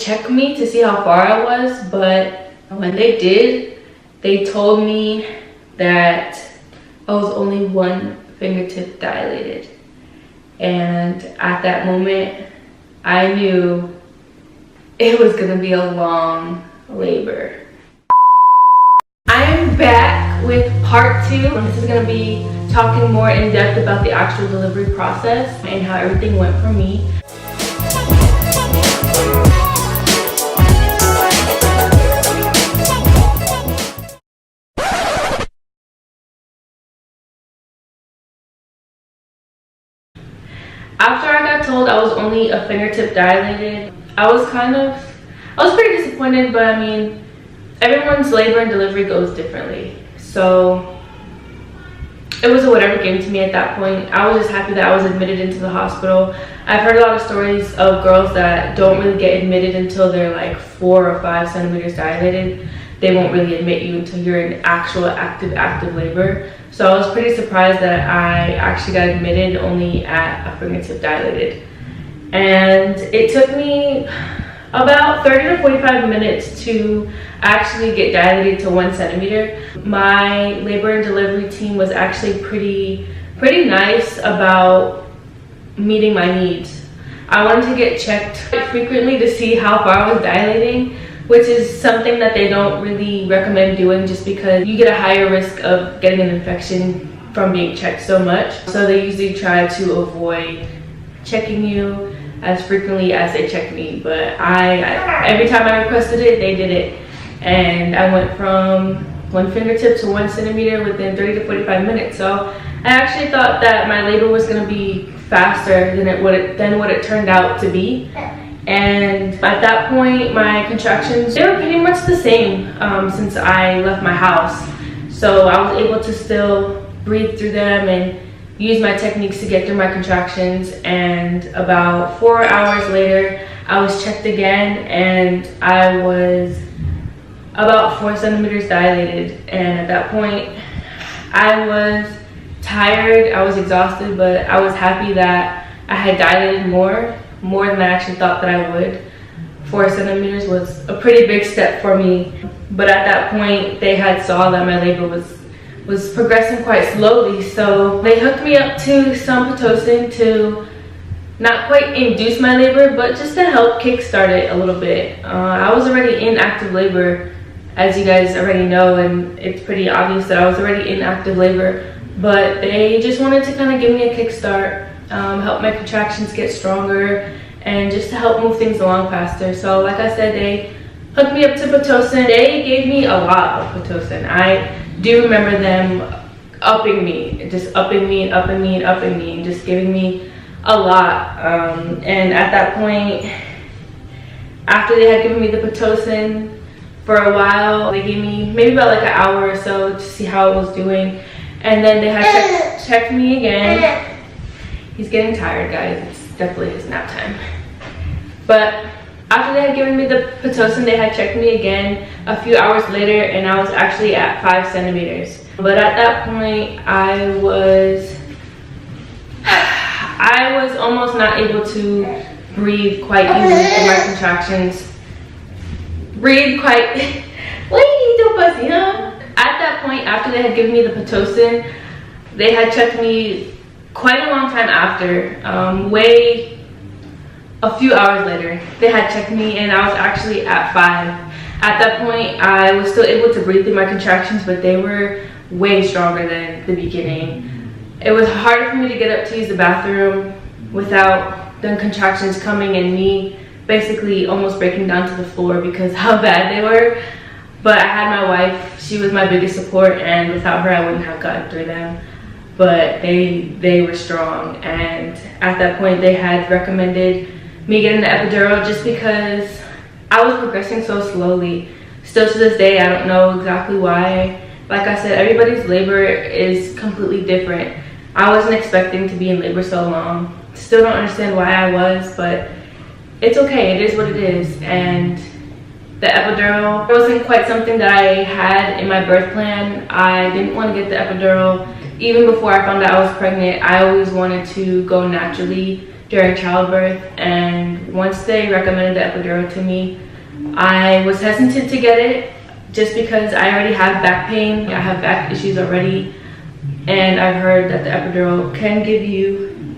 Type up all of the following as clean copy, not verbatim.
check me to see how far I was, but when they did, they told me that I was only 1 fingertip dilated. And at that moment, I knew it was gonna be a long labor. I'm back with part 2. This is gonna be talking more in depth about the actual delivery process and how everything went for me. After I got told I was only a fingertip dilated, I was pretty disappointed, but I mean, everyone's labor and delivery goes differently. So it was a whatever game to me at that point. I was just happy that I was admitted into the hospital. I've heard a lot of stories of girls that don't really get admitted until they're like 4 or 5 centimeters dilated. They won't really admit you until you're in actual active labor. So I was pretty surprised that I actually got admitted only at a fingertip dilated. And it took me about 30 to 45 minutes to actually get dilated to 1 centimeter. My labor and delivery team was actually pretty nice about meeting my needs. I wanted to get checked frequently to see how far I was dilating, which is something that they don't really recommend doing just because you get a higher risk of getting an infection from being checked so much. So they usually try to avoid checking you as frequently as they check me. But every time I requested it, they did it. And I went from 1 fingertip to 1 centimeter within 30 to 45 minutes. So I actually thought that my labor was gonna be faster than what it turned out to be. And at that point, my contractions, they were pretty much the same since I left my house. So I was able to still breathe through them and use my techniques to get through my contractions. And about 4 hours later, I was checked again and I was about 4 centimeters dilated. And at that point, I was tired, I was exhausted, but I was happy that I had dilated more than I actually thought that I would. 4 centimeters was a pretty big step for me. But at that point, they had saw that my labor was progressing quite slowly. So they hooked me up to some Pitocin to not quite induce my labor, but just to help kickstart it a little bit. I was already in active labor, as you guys already know, and it's pretty obvious that I was already in active labor. But they just wanted to kind of give me a kickstart, help my contractions get stronger, and just to help move things along faster. So like I said, they hooked me up to Pitocin. They gave me a lot of Pitocin. I do remember them upping me, just upping me and upping me and upping me, and just giving me a lot. And at that point, after they had given me the Pitocin for a while, they gave me maybe about like an hour or so to see how I was doing. And then they had checked me again. He's getting tired, guys. It's definitely his nap time. But after they had given me the Pitocin, they had checked me again a few hours later, and I was actually at 5 centimeters. But at that point, I was almost not able to breathe quite easily through my contractions. Breathe quite. Wait, don't buzz, you know? At that point, after they had given me the Pitocin, they had checked me quite a long time after, a few hours later. They had checked me and I was actually at 5. At that point, I was still able to breathe through my contractions, but they were way stronger than the beginning. It was harder for me to get up to use the bathroom without the contractions coming and me basically almost breaking down to the floor because how bad they were. But I had my wife, she was my biggest support, and without her I wouldn't have gotten through them. But they were strong, and at that point they had recommended me getting the epidural just because I was progressing so slowly. Still to this day, I don't know exactly why. Like I said, everybody's labor is completely different. I wasn't expecting to be in labor so long. Still don't understand why I was, but it's okay, it is what it is. And the epidural wasn't quite something that I had in my birth plan. I didn't want to get the epidural. Even before I found out I was pregnant, I always wanted to go naturally during childbirth, and once they recommended the epidural to me, I was hesitant to get it just because I already have back pain. I have back issues already, and I've heard that the epidural can give you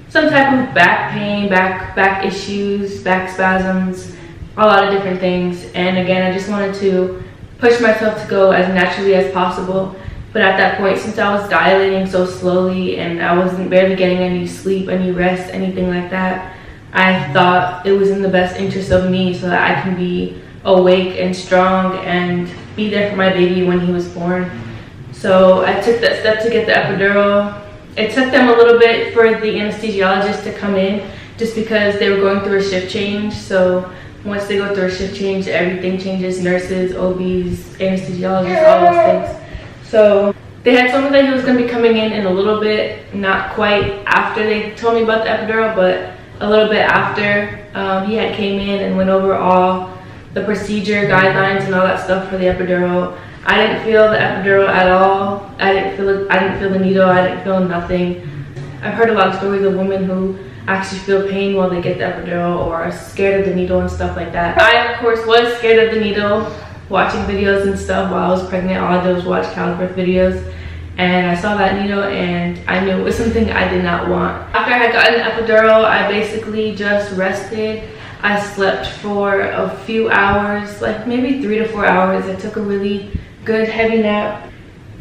some type of back pain, back issues, back spasms, a lot of different things. And again, I just wanted to push myself to go as naturally as possible. But at that point, since I was dilating so slowly and I wasn't barely getting any sleep, any rest, anything like that, I thought it was in the best interest of me so that I can be awake and strong and be there for my baby when he was born. So I took that step to get the epidural. It took them a little bit for the anesthesiologist to come in just because they were going through a shift change. So once they go through a shift change, everything changes: nurses, OBs, anesthesiologists, all those things. So they had told me that he was going to be coming in a little bit, not quite after they told me about the epidural, but a little bit after. He had came in and went over all the procedure guidelines and all that stuff for the epidural. I didn't feel the epidural at all. I didn't feel the needle. I didn't feel nothing. I've heard a lot of stories of women who actually feel pain while they get the epidural or are scared of the needle and stuff like that. I, of course, was scared of the needle, watching videos and stuff while I was pregnant. All I did was watch childbirth videos, and I saw that needle and I knew it was something I did not want. After I had gotten the epidural, I basically just rested. I slept for a few hours, like maybe 3 to 4 hours. I took a really good heavy nap,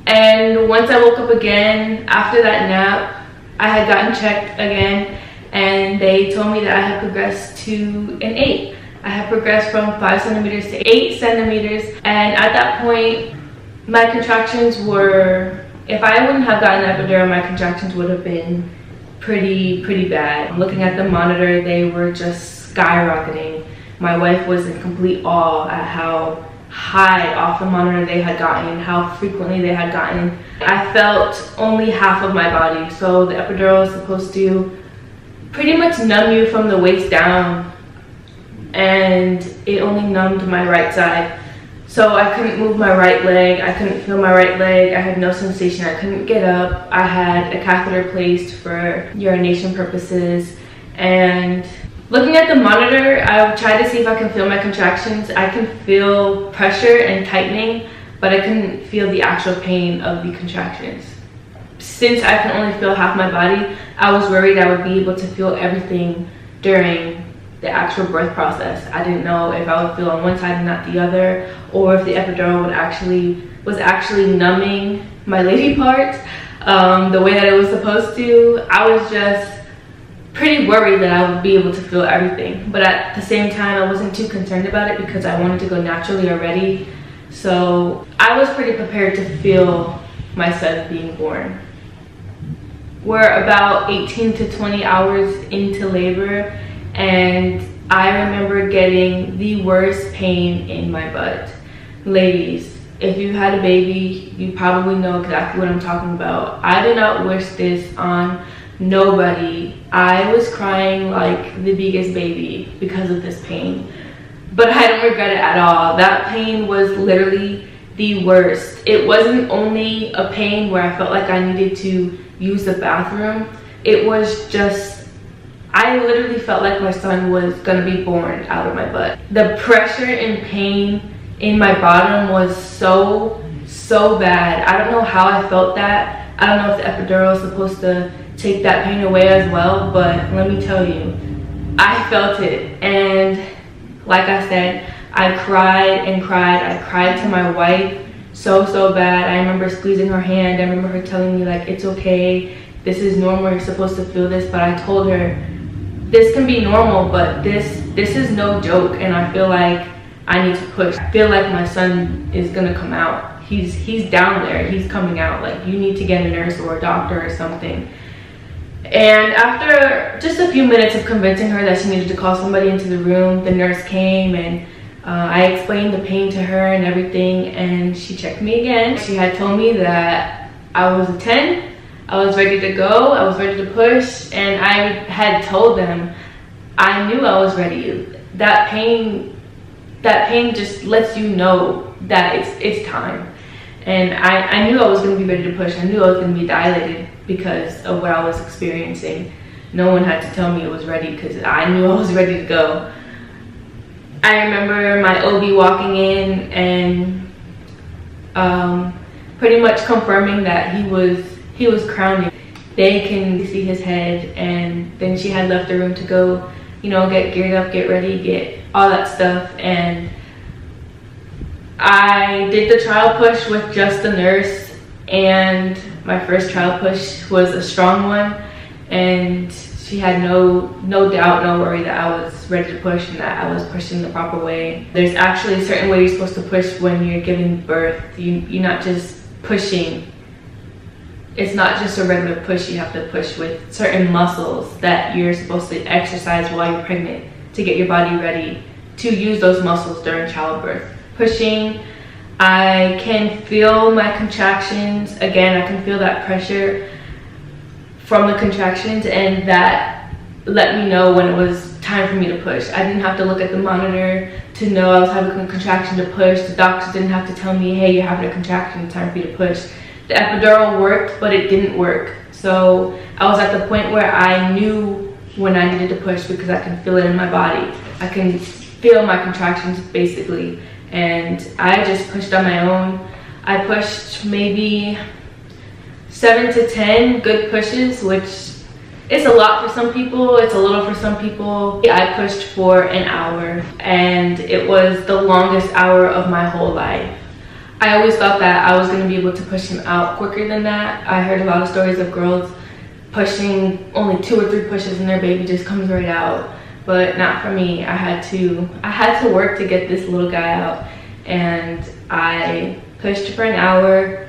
and once I woke up again after that nap, I had gotten checked again, and they told me that I had progressed to an 8. I had progressed from 5 centimeters to 8 centimeters, and at that point, my contractions were, if I wouldn't have gotten the epidural, my contractions would have been pretty bad. Looking at the monitor, they were just skyrocketing. My wife was in complete awe at how high off the monitor they had gotten, how frequently they had gotten. I felt only half of my body, so the epidural is supposed to pretty much numb you from the waist down, and it only numbed my right side. So I couldn't move my right leg, I couldn't feel my right leg, I had no sensation, I couldn't get up. I had a catheter placed for urination purposes, and looking at the monitor, I tried to see if I can feel my contractions. I can feel pressure and tightening, but I couldn't feel the actual pain of the contractions. Since I can only feel half my body, I was worried I would be able to feel everything during the actual birth process. I didn't know if I would feel on one side and not the other, or if the epidural was actually numbing my lady part the way that it was supposed to. I was just pretty worried that I would be able to feel everything, but at the same time I wasn't too concerned about it because I wanted to go naturally already. So I was pretty prepared to feel my son being born. We're about 18 to 20 hours into labor, and I remember getting the worst pain in my butt. Ladies, if you had a baby, you probably know exactly what I'm talking about. I did not wish this on nobody. I was crying like the biggest baby because of this pain, but I don't regret it at all. That pain was literally the worst. It wasn't only a pain where I felt like I needed to use the bathroom. It was just, I literally felt like my son was gonna be born out of my butt. The pressure and pain in my bottom was so bad. I don't know how I felt that. I don't know if the epidural is supposed to take that pain away as well, but let me tell you, I felt it. And like I said, I cried and cried. I cried to my wife so bad. I remember squeezing her hand. I remember her telling me like, it's okay, this is normal, you're supposed to feel this. But I told her, this can be normal, but this is no joke, and I feel like I need to push. I feel like my son is gonna come out. He's down there, he's coming out. Like, you need to get a nurse or a doctor or something. And after just a few minutes of convincing her that she needed to call somebody into the room, the nurse came, and I explained the pain to her and everything, and she checked me again. She had told me that I was a 10, I was ready to go, I was ready to push, and I had told them I knew I was ready. That pain just lets you know that it's time. And I knew I was going to be ready to push. I knew I was going to be dilated because of what I was experiencing. No one had to tell me it was ready because I knew I was ready to go. I remember my OB walking in and pretty much confirming that he was crowning. They can see his head, and then she had left the room to go, you know, get geared up, get ready, get all that stuff. And I did the trial push with just the nurse, and my first trial push was a strong one, and she had no doubt, no worry that I was ready to push and that I was pushing the proper way. There's actually a certain way you're supposed to push when you're giving birth. You're not just pushing. It's not just a regular push. You have to push with certain muscles that you're supposed to exercise while you're pregnant to get your body ready to use those muscles during childbirth. Pushing, I can feel my contractions. Again, I can feel that pressure from the contractions, and that let me know when it was time for me to push. I didn't have to look at the monitor to know I was having a contraction to push. The doctors didn't have to tell me, hey, you're having a contraction, time for you to push. The epidural worked, but it didn't work. So I was at the point where I knew when I needed to push because I can feel it in my body. I can feel my contractions basically. And I just pushed on my own. I pushed maybe 7 to 10 good pushes, which is a lot for some people, it's a little for some people. I pushed for an hour, and it was the longest hour of my whole life. I always thought that I was going to be able to push him out quicker than that. I heard a lot of stories of girls pushing only 2 or 3 pushes and their baby just comes right out, but not for me. I had to work to get this little guy out, and I pushed for an hour.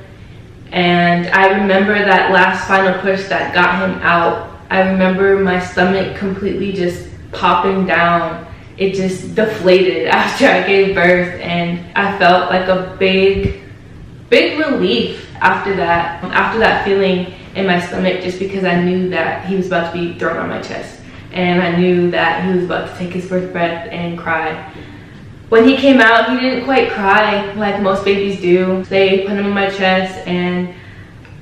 And I remember that last final push that got him out. I remember my stomach completely just popping down. It just deflated after I gave birth, and I felt like a big relief after that feeling in my stomach, just because I knew that he was about to be thrown on my chest, and I knew that he was about to take his first breath and cry. When he came out, he didn't quite cry like most babies do. They put him in my chest, and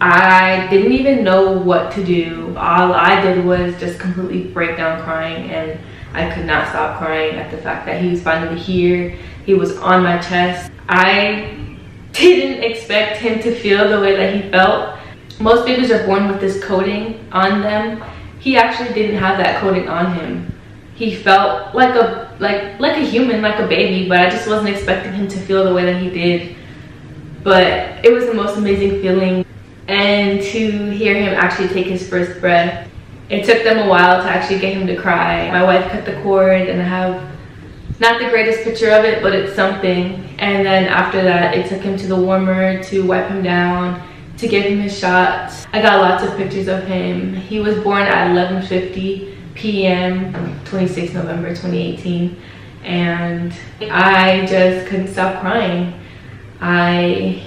I didn't even know what to do. All I did was just completely break down crying, and I could not stop crying at the fact that he was finally here. He was on my chest. I didn't expect him to feel the way that he felt. Most babies are born with this coating on them. He actually didn't have that coating on him. He felt like a human, like a baby, but I just wasn't expecting him to feel the way that he did. But it was the most amazing feeling. And to hear him actually take his first breath, it took them a while to actually get him to cry. My wife cut the cord, and I have not the greatest picture of it, but it's something. And then after that, it took him to the warmer to wipe him down, to give him his shots. I got lots of pictures of him. He was born at 11:50 p.m. 26 November 2018, and I just couldn't stop crying. I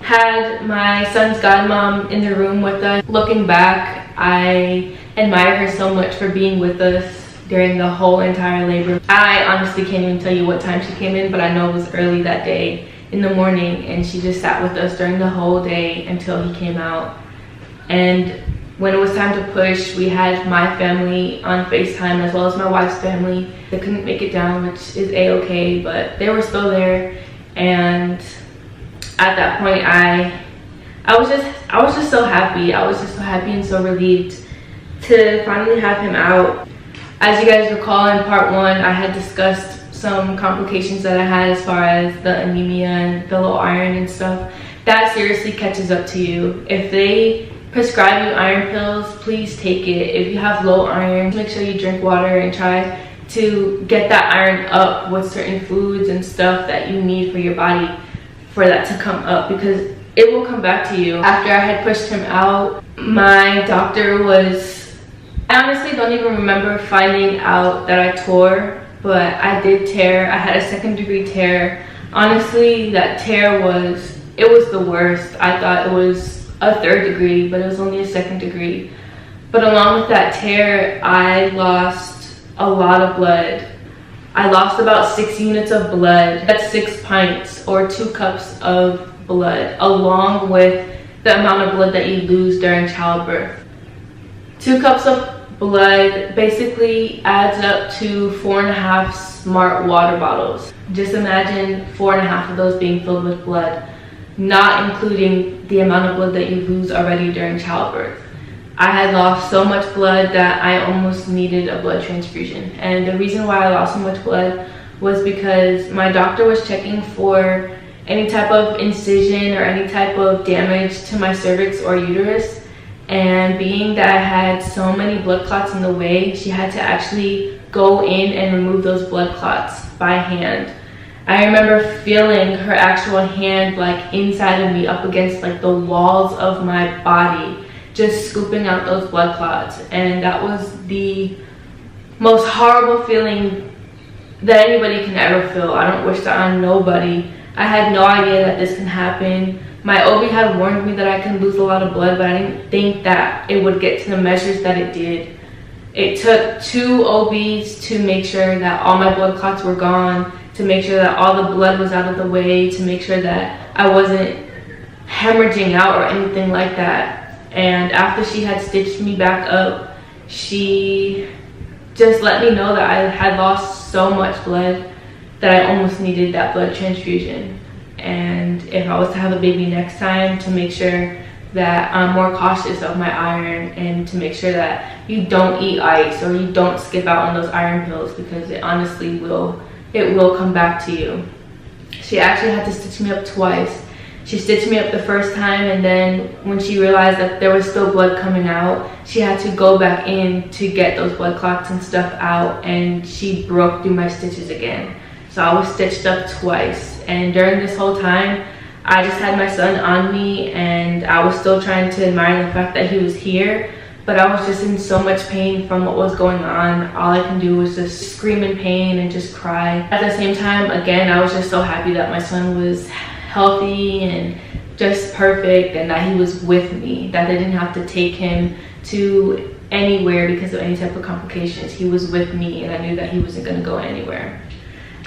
had my son's godmom in the room with us. Looking back, I admire her so much for being with us during the whole entire labor. I honestly can't even tell you what time she came in, but I know it was early that day in the morning, and she just sat with us during the whole day until he came out. And when it was time to push, we had my family on FaceTime as well as my wife's family. They couldn't make it down, which is a-okay, but they were still there. And at that point, I was just so happy. I was just so happy and so relieved to finally have him out. As you guys recall, in part 1, I had discussed some complications that I had as far as the anemia and the low iron and stuff. That seriously catches up to you. If they prescribe you iron pills, please take it. If you have low iron, make sure you drink water and try to get that iron up with certain foods and stuff that you need for your body for that to come up, because it will come back to you. After I had pushed him out, my doctor was, I honestly don't even remember finding out that I tore, but I did tear. I had a 2nd-degree tear. Honestly, that tear was the worst. I thought it was a 3rd degree, but it was only a 2nd degree. But along with that tear, I lost a lot of blood. I lost about 6 units of blood. That's 6 pints or 2 cups of blood, along with the amount of blood that you lose during childbirth. 2 cups of blood basically adds up to 4.5 smart water bottles. Just imagine 4.5 of those being filled with blood, not including the amount of blood that you lose already during childbirth. I had lost so much blood that I almost needed a blood transfusion. And the reason why I lost so much blood was because my doctor was checking for any type of incision or any type of damage to my cervix or uterus. And being that I had so many blood clots in the way, she had to actually go in and remove those blood clots by hand. I remember feeling her actual hand like inside of me, up against like the walls of my body, just scooping out those blood clots. And that was the most horrible feeling that anybody can ever feel. I don't wish that on nobody. I had no idea that this can happen. My OB had warned me that I can lose a lot of blood, but I didn't think that it would get to the measures that it did. It took 2 OBs to make sure that all my blood clots were gone, to make sure that all the blood was out of the way, to make sure that I wasn't hemorrhaging out or anything like that. And after she had stitched me back up, she just let me know that I had lost so much blood that I almost needed that blood transfusion. And if I was to have a baby next time, to make sure that I'm more cautious of my iron, and to make sure that you don't eat ice or you don't skip out on those iron pills, because it honestly will come back to you. She actually had to stitch me up twice. She stitched me up the first time, and then when she realized that there was still blood coming out, she had to go back in to get those blood clots and stuff out, and she broke through my stitches again. So I was stitched up twice. And during this whole time, I just had my son on me, and I was still trying to admire the fact that he was here, but I was just in so much pain from what was going on. All I can do was just scream in pain and just cry. At the same time, again, I was just so happy that my son was healthy and just perfect, and that he was with me, that they didn't have to take him to anywhere because of any type of complications. He was with me, and I knew that he wasn't going to go anywhere.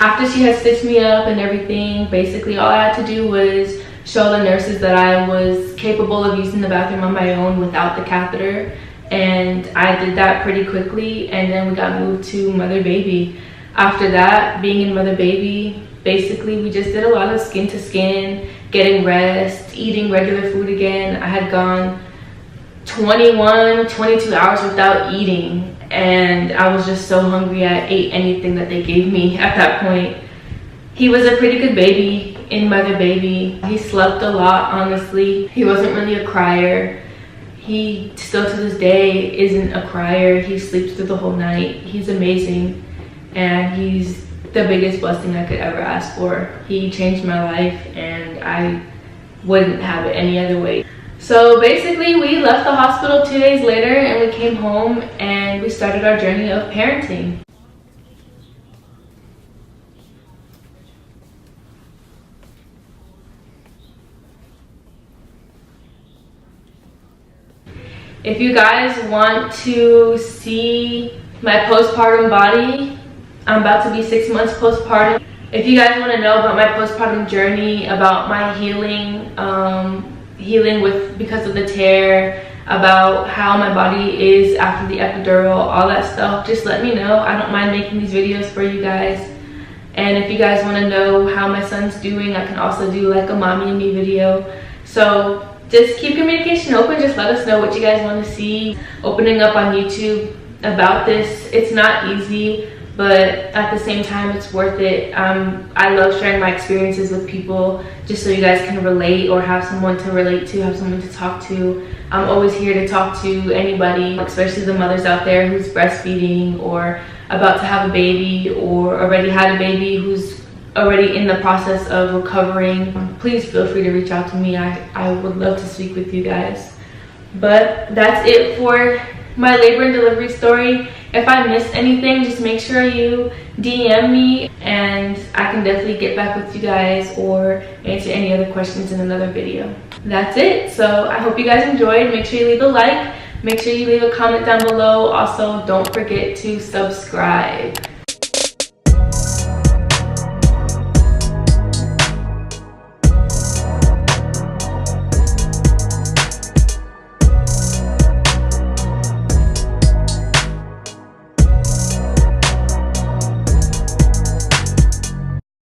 After she had stitched me up and everything, basically all I had to do was show the nurses that I was capable of using the bathroom on my own without the catheter, and I did that pretty quickly. And then we got moved to mother baby. After that, being in mother baby, basically we just did a lot of skin to skin, getting rest, eating regular food again. I had gone 22 hours without eating, and I was just so hungry. I ate anything that they gave me at that point. He was a pretty good baby in mother baby. He slept a lot, honestly. He wasn't really a crier. He still to this day isn't a crier. He sleeps through the whole night. He's amazing, and he's the biggest blessing I could ever ask for. He changed my life, and I wouldn't have it any other way. So basically we left the hospital 2 days later, and we came home and we started our journey of parenting. If you guys want to see my postpartum body, I'm about to be 6 months postpartum. If you guys want to know about my postpartum journey, about my healing, because of the tear, about how my body is after the epidural, all that stuff, just let me know. I don't mind making these videos for you guys. And if you guys want to know how my son's doing, I can also do like a mommy and me video. So just keep communication open. Just let us know what you guys want to see. Opening up on YouTube about this, it's not easy, but at the same time it's worth it. I love sharing my experiences with people, just so you guys can relate or have someone to relate to, have someone to talk to. I'm always here to talk to anybody, especially the mothers out there who's breastfeeding or about to have a baby, or already had a baby who's already in the process of recovering. Please feel free to reach out to me. I would love to speak with you guys. But that's it for my labor and delivery story. If I missed anything, just make sure you DM me, and I can definitely get back with you guys or answer any other questions in another video. That's it. So I hope you guys enjoyed. Make sure you leave a like. Make sure you leave a comment down below. Also, don't forget to subscribe.